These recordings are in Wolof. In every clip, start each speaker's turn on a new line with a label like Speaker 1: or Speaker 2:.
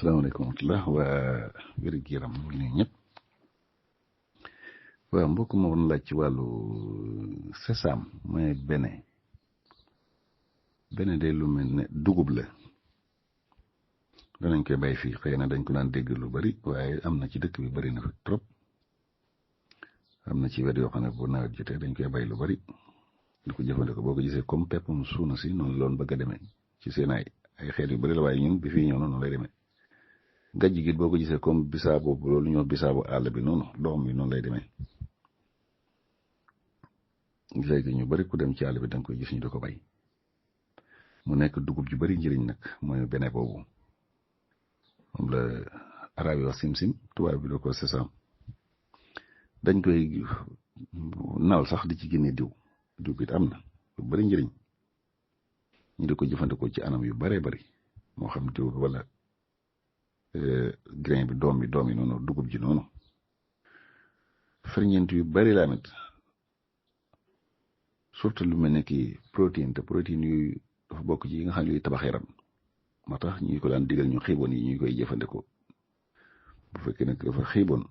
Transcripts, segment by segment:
Speaker 1: salaamaaleykum wa rahmatulah waa wér-gu-yaram ñu ngi ñëpp waaw mbokk ma woon laaj ci wàllu sésame mooy bene day lu mel ne dugub la danañ koy bay fii xëy na dañ ko daan dégg lu bari waaye am na ci dëkk bi bari na fi trop am na ci wet yoo xam ne bu nawet jotee dañ koy bay lu bari di ko jëfandikoo boo ko gisee comme peppum suuna si noonu loon bëgg a demee ci seen ay xeet yu bari la waaye ñun bi fii ñëw noonu lay demee. gajj gi boo ko gisee comme bisaabu loolu ñoo bisaabu àll bi noonu doom bi noonu lay demee léegi ñu bari ku dem ci àll bi danga koy gis ñu di ko bay mu nekk dugub ju bari njëriñ nag mooy bene boobu moom la arab yi wax sim-sim tubaab bi doo ko sésame dañ koy naal sax di ci génne diw bi am na lu bari njëriñ ñu di ko jëfandikoo ci anam yu baree bari moo xam diw bi wala grain bi doom yi noonu dugub ji noonu ferñeent yu bari laa mit surtout lu mel ne ki protéine te protéine yooyu dafa bokk ci yi nga xam ne yuy tabax yaram moo tax ñu ko daan digal ñu xiiboon yi ñu koy jëfandikoo bu fekkee nag dafa xiiboon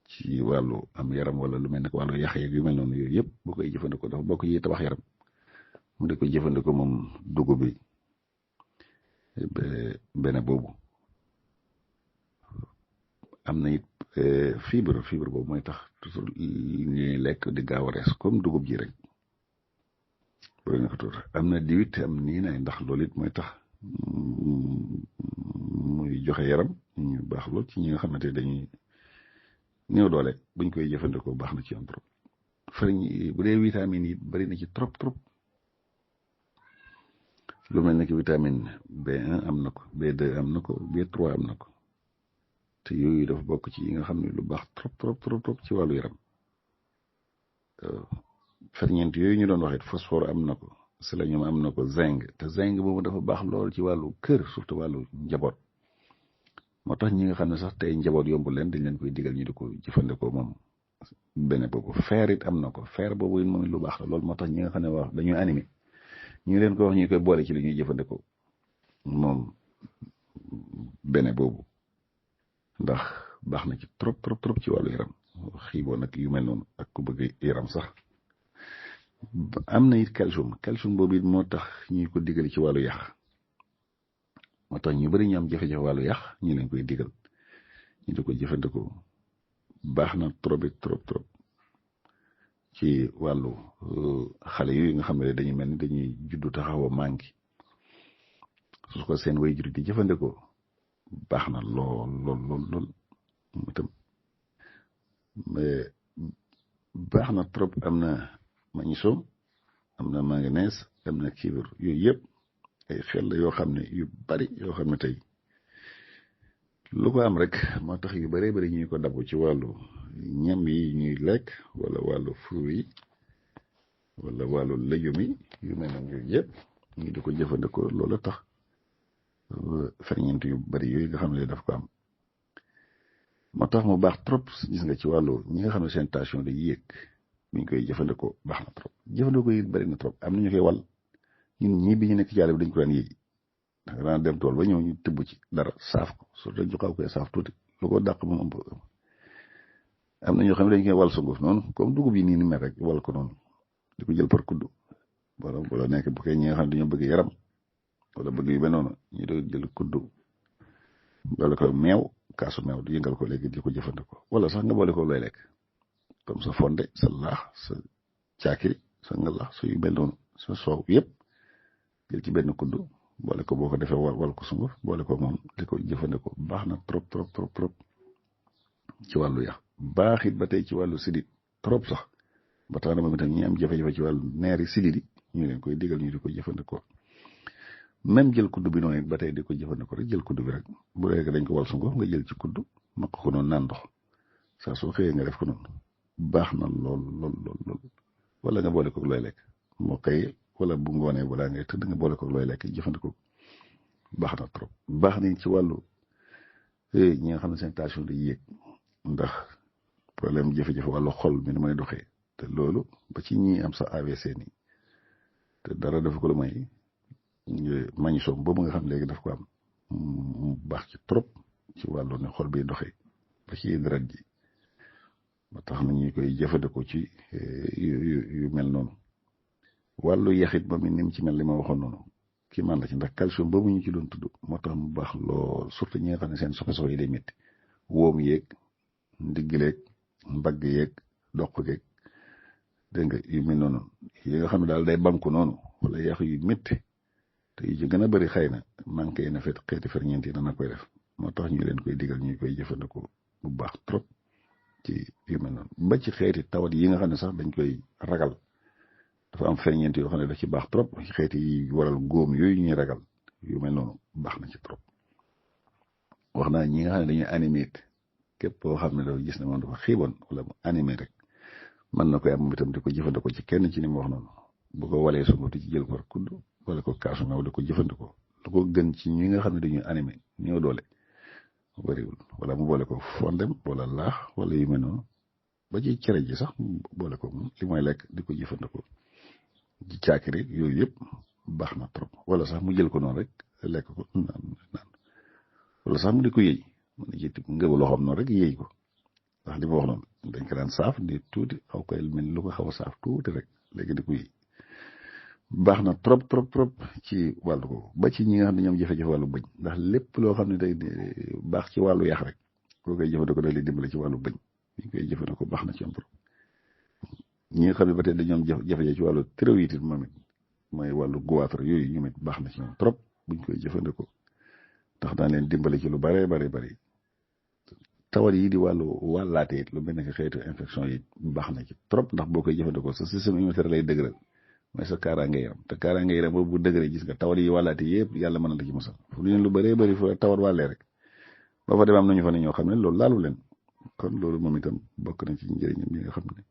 Speaker 1: ci wàllu am yaram wala lu mel ne wàllu yax yeeg yu mel noonu yooyu yëpp boo koy jëfandikoo dafa bokk yi tabax yaram mu di ko jëfandikoo moom dugub bi benn boobu am na it fibre boobu mooy tax toujours ñuy lekk di gaaw a rees comme dugub ji rek bëri na ko tuur am na diwit am nii nay ndax loolu it mooy tax muy joxe yaram ñu baax lool ci ñi nga xamante dañuy néew doole buñ koy jëfandikoo baax na ci am trop fariñ bu dee vitamine yi bari na ci trop lu mel ne ki vitamine B1 am na ko B2 am na ko B3 am na ko te yooyu dafa bokk ci yi nga xam ne lu baax trop ci wàllu yaram ferñeent yooyu ñu doon waxit phosphore am na ko sélénium am na ko zinc te zinc boobu dafa baax lool ci wàllu kër surtout wàllu njaboot moo tax ñi nga xam ne sax tey njaboot yombul leen dañ leen koy digal ñu di ko jëfandikoo moom benn boobu fer it am na ko fer boobu it moom lu baax la lool moo tax ñi nga xam ne wax dañuy animé ñu ngi leen ko wax ñu koy boole ci li ñuy jëfandikoo moom benn boobu ndax baax na ci trop ci wàllu yaram xiiboo nag yu mel noonu ak ku bëgg yaram sax am na it calcium boobu it moo tax ñuy ko digal ci wàllu yax moo tax ñu bari ñu am jafe-jafe wàllu yax ñu leen koy digal ñu di ko jëfandikoo baax na trop ci wàllu xale yooyu nga xam ne dañuy mel ni dañuy juddu taxaw a manqué su ko seen waajur di jëfandikoo baax na lool itam mais baax na trop am na magnésium am na manganèse am na cuivre yooyu yëpp ay xel la yoo xam ne yu bari yoo xam ne tey lu ko am rek moo tax yu bëree bëri ñuy ko dabu ci wàllu ñam yi ñuy lekk wala wàllu fruit yi wala wàllu légumes yi yu mel noonu yooyu yëpp ñu di ko jëfandikoo loolu tax ferñeent yu bari yooyu nga xam ne daf ko am moo tax mu baax trop gis nga ci wàllu ñi nga xam ne seen tension day yéeg buñ koy jëfandikoo baax na trop jëfandikoo yi bari na trop am na ñu koy wal ñun ñii bi ñu nekk ci àll bi dañ ko daan yéeg da daan dem tool ba ñëw ñu tëbb ci dara saaf ko surtout ñu xaw koy saaf tuuti lu ko dàq moom am na ñoo xam ne dañ koy wal sunguf noonu comme dugub yi nii ni mel rek wal ko noonu di ko jël par kuddu wala nekk bu koy ñi nga xam ne dañoo bëgg yaram wala bëgg yu mel noonu ñu doon jël kuddu wala ko meew kaasu meew di yëngal ko léegi di ko jëfandikoo wala sax nga boole ko looy lekk comme sa fonde sa laax sa caakiri sa ngalax sa yu mel noonu sa soow yëpp jël ci benn kuddu boole ko boo ko defee wal ko sunguf boole ko moom di ko jëfandikoo baax na trop ci wàllu yax baax it ba tey ci wàllu sidit trop sax ba tax na moom itam ñi am jafe-jafe ci wàllu neeri sidit yi ñu leen koy digal ñu di ko jëfandikoo même jël kuddu bi noonu it ba tey di ko jëfandikoo rek jël kuddu bi rek bu dee dañ ko wal sunguf nga jël ci kuddu maq ko noonu naan ndox saa soo xëyee nga def ko noonu baax na lool wala nga boole ko looy lekk moo koy wala bu ngoonee balaa ngay tëdd nga boole ko looy lekk jëfandikoo baax na trop baax nañ ci wàllu ñi nga xam ne seen tension day yéeg ndax problème jafe-jafe wàllu xol mi ni may doxee te loolu ba ci ñi am sa AVC nii te dara dafa ko lu may magnésium boobu nga xam léegi daf ko am baax ci trop ci wàllu ne xol bi doxee ba ci deret ji ba tax na ñuy koy jëfandikoo ci yu mel noonu wàllu yaxit ba mi ni mu ci mel li ma waxoon noonu kii man la ci ndax calcium boobu ñu ci doon tudd moo tax mu baax lool surtout ñi nga xam ne seen soxla yi day métti wóom yeeg ndiggileeg mbagg yeeg doq geeg dégg nga yu mel noonu yi nga xam ne daal day banku noonu wala yàqu yu métti te yu ci gën a bëri xëy na manqué na fet xeeti ferñeent yi dana koy def moo tax ñu leen koy digal ñuy koy jëfandikoo bu baax trop ci yu mel noonu ba ci xeeti tawat yi nga xam ne sax dañ koy ragal dafa am ferñeent yoo xam ne da ci baax trop ci xeeti yi waral góom yooyu ñuy ragal yu mel noonu baax na ci trop wax naa ñi nga xam ne dañuy animé képp koo xam ne dafa gis ne moom dafa xiiboon wala mu animé rek mën na koy am moom itam di ko jëfandikoo ci kenn ci ni mu wax noonu bu ko walee sunguf di ci jël ko kudd wala ko kaasu meew di ko jëfandikoo lu ko gën ci ñi nga xam ne dañuy animé ñëw doole bariwul wala mu boole ko fondem wala laax wala yu mel noonu ba ci cere ji sax boole ko moom li mooy lekk di ko jëfandikoo ci caakiri yooyu yëpp baax na trop wala sax mu jël ko noonu rek lekk ko naan wala sax mu di ko yëy mu ne ci ngëbu loxoom noonu rek yëy ko ndax li ma wax noonu dañ ko daan saaf di tuuti xaw koy mel lu ko xaw a saaf tuuti rek léegi di ko yëy baax na trop ci wàllu ko ba ci ñi nga xam ne ñoom jafe-jafe wàllu bëñ ndax lépp loo xam ne day baax ci wàllu yax rek koo koy jëfandikoo day lay dimbale ci wàllu bëñ ñu koy jëfandikoo baax na ci am trop ñi nga xam ne ba tey dañoo am jafe-jafe ci wàllu thyroïde it moom it mooy wàllu goitre yooyu ñoom it baax na ci ñoom trop buñ koy jëfandikoo tax daan leen dimbale ci lu bare bari tawat yi di wàllu wàllaate it lu mel ne xeetu infection yi baax na ci trop ndax boo koy jëfandikoo sa système immunitaire lay dëgëral mooy sa kaaraange yaram te kaaraange yaram boobu bu dëgëree gis nga tawat yi wàllaate yëpp yàlla mën na la ci musal fu lu bëree bëri fu tawat wàllee rek ba fa dem am nañu fa ne ñoo xam ne loolu laalu leen kon loolu moom itam bokk na ci njëriñam ñi nga xam ne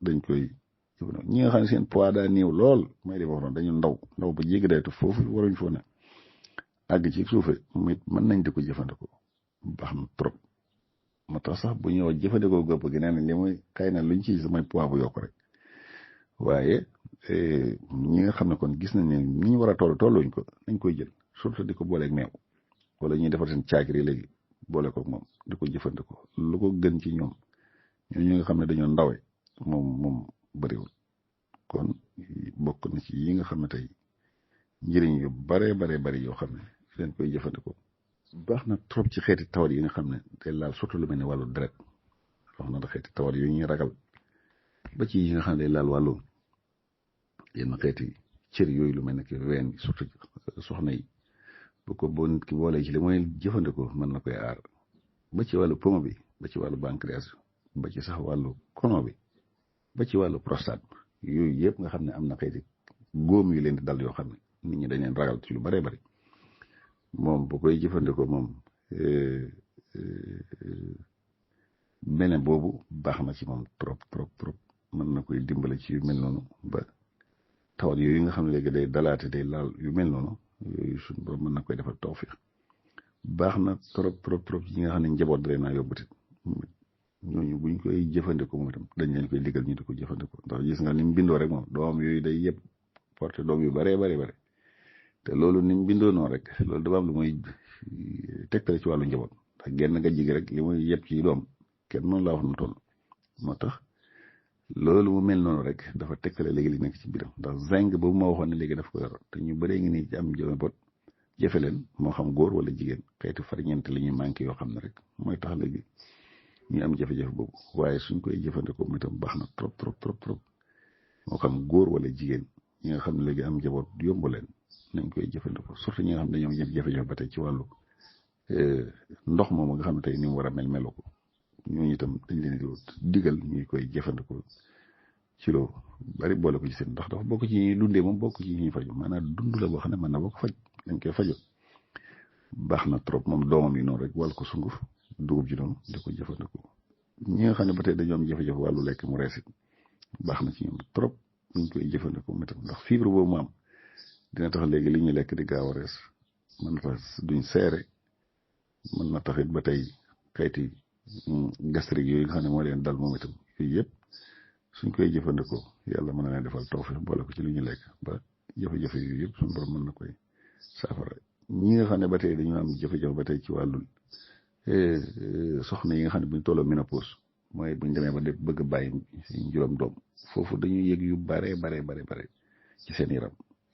Speaker 1: dañ koy jëfandikoo ñi nga xam ne seen poids daa néew lool mooy li ma wax noonu dañu ndaw ba jéggi daytu foofu waruñ foo ne àgg ci suufe moom it mën nañ di ko jëfandikoo baax na trop moo tax sax bu ñëw jëfandikoo gopp gi nee nañ li mooy xëy na luñ ci mooy poids bu yokk rek waaye ñi nga xam ne kon gis nañ ne ni ñu war a tolluñ ko nañ koy jël surtout di ko booleeg meew wala ñuy defar seen caakiri léegi boole ko moom di ko jëfandikoo lu ko gën ci ñoom ñi nga xam ne dañoo ndawe moom bëriwul kon bokk na ci yi nga xam ne tey njëriñ yu bari yoo xam ne leen koy jëfandikoo baax na trop ci xeeti tawat yi nga xam ne day laal surtout lu mel ne wàllu deret wax na da xeeti tawat yooyu ñuy ragal ba ci yi nga xam ne day laal wàllu yenn xeeti cër yooyu lu mel ne que ween surtout soxna yi bu ko boo nit ki boolee ci li mooy jëfandikoo mën na koy aar ba ci wàllu poumon bi ba ci wàllu pancréas ba ci sax wàllu colon bi ba ci wàllu prostate yooyu yëpp nga xam ne am na xeeti góom yu leen di dal yoo xam ne nit ñi dañ leen ragal ci lu bëree bëri moom bu koy jëfandikoo moom beneen boobu baax na ci moom trop mën na koy dimbale ci yu mel noonu ba tawat yooyu nga xam ne léegi day dalaate day laal yu mel noonu yooyu suñu borom mën na koy defal tawfiq baax na trop ci ñi nga xam ne njaboot da naa yóbbutit ñooñu buñ koy jëfandikoo moom itam dañ leen koy digal ñu di ko jëfandikoo ndax gis nga ni mu bindoo rek moom doom yooyu day yëpp porté doom yu bare te loolu ni mu bindoo noonu rek loolu dafa am lu muy tegtale ci wàllu njaboot ndax genn nga jigi rek li muy yëpp ci doom kenn noonu laa wax nu toll moo tax loolu mu mel noonu rek dafa tegtale léegi li nekk ci biiram ndax zinc boobu ma waxoon ne léegi daf ko yor te ñu bëree ngi nii ci am njaboot jëfe leen moo xam góor wala jigéen xeetu farñeent la ñuy manqué yoo xam ne rek mooy tax léegi ñu am jafe-jafe boobu waaye suñ koy jëfandikoo mu itam baax na trop moo xam góor wala jigéen ñi nga xam ne léegi am njaboot yomb leen nañ koy jëfandikoo surtout ñi nga xam ne dañoo am jafe-jafe ba tey ci wàllu ndox moomu nga xam ne tey ni mu war a melo ko ñooñu itam dañ leen di digal ñuy koy jëfandikoo ci loo bari boole ko ci seen ndax dafa bokk ci ñuy dundee moom bokk ci ñuy faju maanaam dund la boo xam ne mën na boo ko faj dañ koy fajo baax na trop moom doomam yi noonu rek wàll ko sunguf dugub ji noonu di ko jëfandikoo ñi nga xam ne ba tey dañoo am jafe-jafe wàllu lekk mu reesit baax na ci ñoom trop ñu koy jëfandikoo métam ndax fibre boobu mu am dina tax léegi li ñuy lekk di gaaw a rees mën na tax duñ seere mën na taxit ba tey xeeti gastrique yooyu nga xam ne moo leen dal moom itam yooyu yëpp suñ koy jëfandikoo yàlla mën na leen defal tawfiq boole ko ci li ñu lekk ba jafe-jafe yooyu yëpp suñu borom mën na koy saafara ñi nga xam ne ba tey dañu am jafe-jafe ba tey ci wàllu soxna yi nga xam ne buñ tolloo ménopause mooy buñ demee ba bëgg a bàyyi juróom doom foofu dañuy yëg yu bare ci seen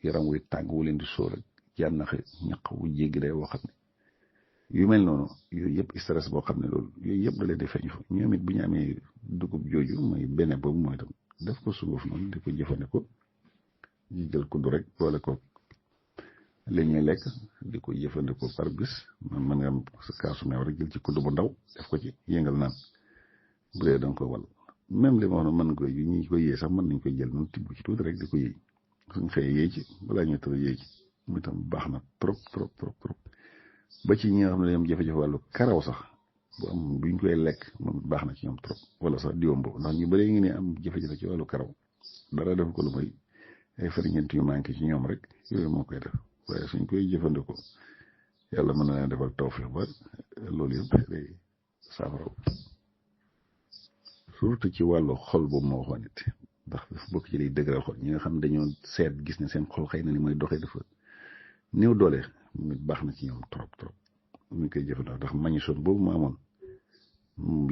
Speaker 1: yaram wuy tàng wu leen di sóor ak jànnaxe ñaq wu jéggi day woo xam ne yu mel noonu yooyu yëpp stress boo xam ne loolu yooyu yëpp da leen di feeñ fa ñoom it bu ñu amee dugub jooju mooy benn boobu mooy tam def ko sunguf noonu di ko jëfandikoo di jël kuddu rek boole ko li ñuy lekk di ko jëfandikoo par bis mën nga am sa kaasu meew rek jël ci kuddu bu ndaw def ko ci yëngal naan bu dee da nga ko wal même li ma wax noonu mën nga koy ñi ko yee sax mën nañ koy jël noonu tibb ci tuuti rek di ko yëy suñ xëyee yëy ci balaa ñu tëra yëy ci mu itam baax na trop ba ci ñi nga xam ne dañoo am jafe-jafe wàllu karaw sax bu am buñ koy lekk moom baax na ci ñoom trop wala sax diwam boobu ndax ñu bëree ngi ne am jafe-jafe ci wàllu karaw dara def ko lu may ay ferñeent yu manqué ci ñoom rek yooyu moo koy def waaye suñ koy jëfandikoo yàlla mën na leen defal tawfeex ba loolu yëpp day saafara surtout ci wàllu xol boobu moo waxoon it ndax dafa bokk ci liy dëgëral xol ñi nga xam ne dañoo seet gis ne seen xol xëy na ni mooy doxee dafa néew doole baax na ci ñoom trop ñu koy jëfandikoo ndax magnésium boobu mu amoon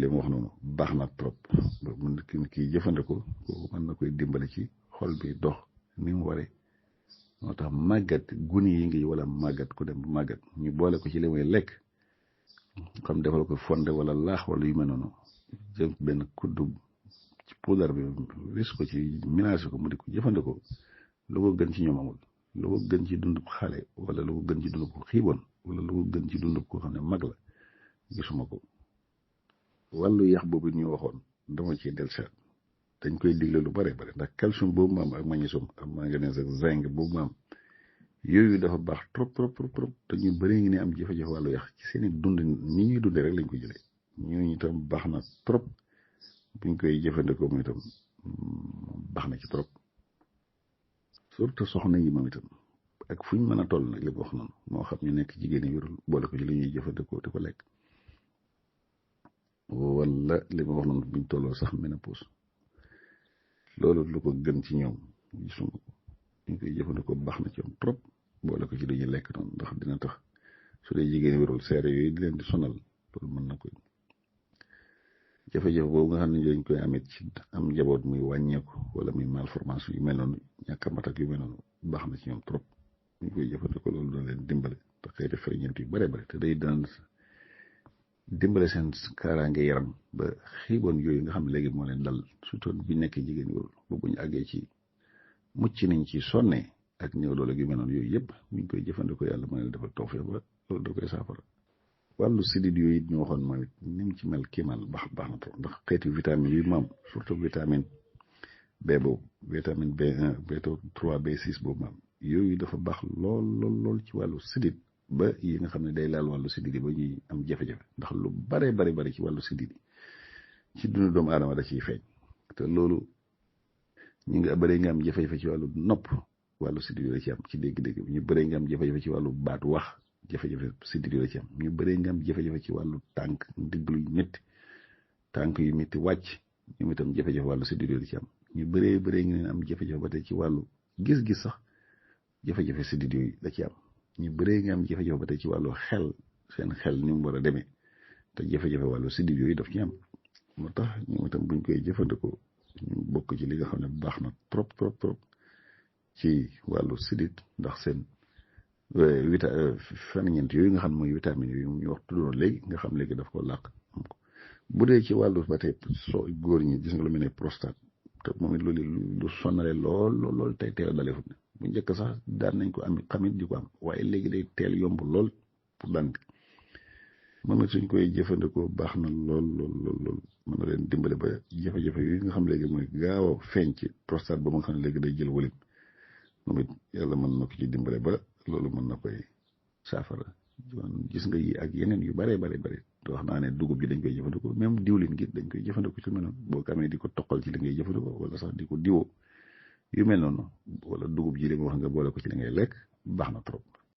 Speaker 1: li ma wax noonu baax na trop mën kii jëfandikoo kooku mën na koy dimbale ci xol bi dox ni mu waree moo tax màggat guni yi ngi wala màggat ku dem bu màggat ñu boole ko ci li muy lekk xam defal ko fonde wala laax wala yu mel noonu jël benn kuddu ci poudre bi wis ko ci mélange ko mu di ko jëfandikoo lu ko gën ci ñoom amul lu ko gën ci dundub xale wala lu ko gën ci dundub ko xiiboon wala lu ko gën ci dundub koo xam ne mag la gisuma ko wàllu yax boobu ñu waxoon dama ciy del seet dañ koy digle lu bare ndax calcium boobu maam ak magnésium ak manganèse ak zinc boobu maam yooyu dafa baax trop te ñu bëri ngi ne am jafe-jafe wàllu yax ci seeni dund ni ñuy dundee rek lañ ko jëlee ñooñu itam baax na trop buñ koy jëfandikoo moom itam baax na ci trop surtout soxna yi moom itam ak fuñ mën a toll nag li ma wax noonu moo xam ñu nekk jigéen yi wérul boole ko ci li ñuy jëfandikoo di ko lekk wala li ma wax noonu buñ tolloo sax ménopause loolu lu ko gën ci ñoom gisuma ko ñu koy jëfandikoo baax na ci ñoom trop boole ko ci li ñuy lekk noonu ndax dina tax su dee jigéen wérul seere yooyu di leen di sonal loolu mën na ko jafe-jafe boobu nga xam ne dañ koy amit ci am njaboot muy wàññeeku wala muy malformation yu mel noonu ñàkk a mat ak yu mel noonu baax na ci ñoom trop ñu koy jëfandikoo loolu doon leen dimbale te xëy ferñeent yu bare te day daan dimbale seen kaaraange yaram ba xiiboon yooyu nga xam ne léegi moo leen dal surtout bi nekk jigéen wérul ba bu ñu àggee ci mucc nañ ci sonne ak néew doole yu mel noonu yooyu yëpp buñ koy jëfandikoo yàlla mën na defal tawfeex ba loolu da koy saafara wàllu sidit yooyu it ñu waxoon mooy it ni mu ci mel kiimal baax na trop ndax xeeti vitamine yu maam surtout vitamine B boobu vitamine B1 B3 B6 boobu maam yooyu dafa baax lool ci wàllu sidit ba yi nga xam ne day laal wàllu sidit yi ba ñuy am jafe-jafe ndax lu bari ci wàllu sidit yi ci dundu doomu aadama da ciy feeñ te loolu ñu ngi bëree nga am jafe-jafe ci wàllu nopp wàllu sidit yi da ci am ci dégg-dégg ñu bëree nga am jafe-jafe ci wàllu baat wax jafe-jafe sidit yi da ci am ñu bëree nga am jafe-jafe ci wàllu tànk ndiglu yu métti tànk yu métti wàcc ñu itam jafe-jafe wàllu sidit yi da ci am ñu bëree nga am jafe-jafe ba tey ci wàllu gis-gis sax jafe-jafe sidit yooyu da ci am ñu bëree nga am jafe-jafe ba tey ci wàllu xel seen xel ni mu war a demee te jafe-jafe wàllu sidit yooyu daf ci am moo tax ñu itam buñ koy jëfandikoo ñu bokk ci li nga xam ne baax na trop ci wàllu sidit ndax seen ferñeent yooyu nga xam mooy vitamine yooyu ñu wax tuddoon léegi nga xam léegi daf ko làq bu dee ci wàllu ba tey soo góor ñi gis nga lu mel ne prostate te moom it loolu lu sonnale lool tey teel a dalee fu ne bu njëkk sax daan nañ ko am xamit di ko am waaye léegi day teel yomb lool pour daan moom it suñ koy jëfandikoo baax na lool mën na leen dimbale ba jafe-jafe yi nga xam léegi mooy gaaw a feeñ ci prostate ba nga xam ne léegi day jël walit moom it yàlla mën na ko ci dimbale ba loolu mën na koy saafara gis nga yi ak yeneen yu bare wax naa ne dugub ji dañ koy jëfandikoo même diwlin gi dañ koy jëfandikoo ci mel noonu boo ko amee di ko toqal ci li ngay jëfandikoo wala sax di ko diwoo yu mel noonu wala dugub ji li nga wax nga boole ko ci li ngay lekk baax na trop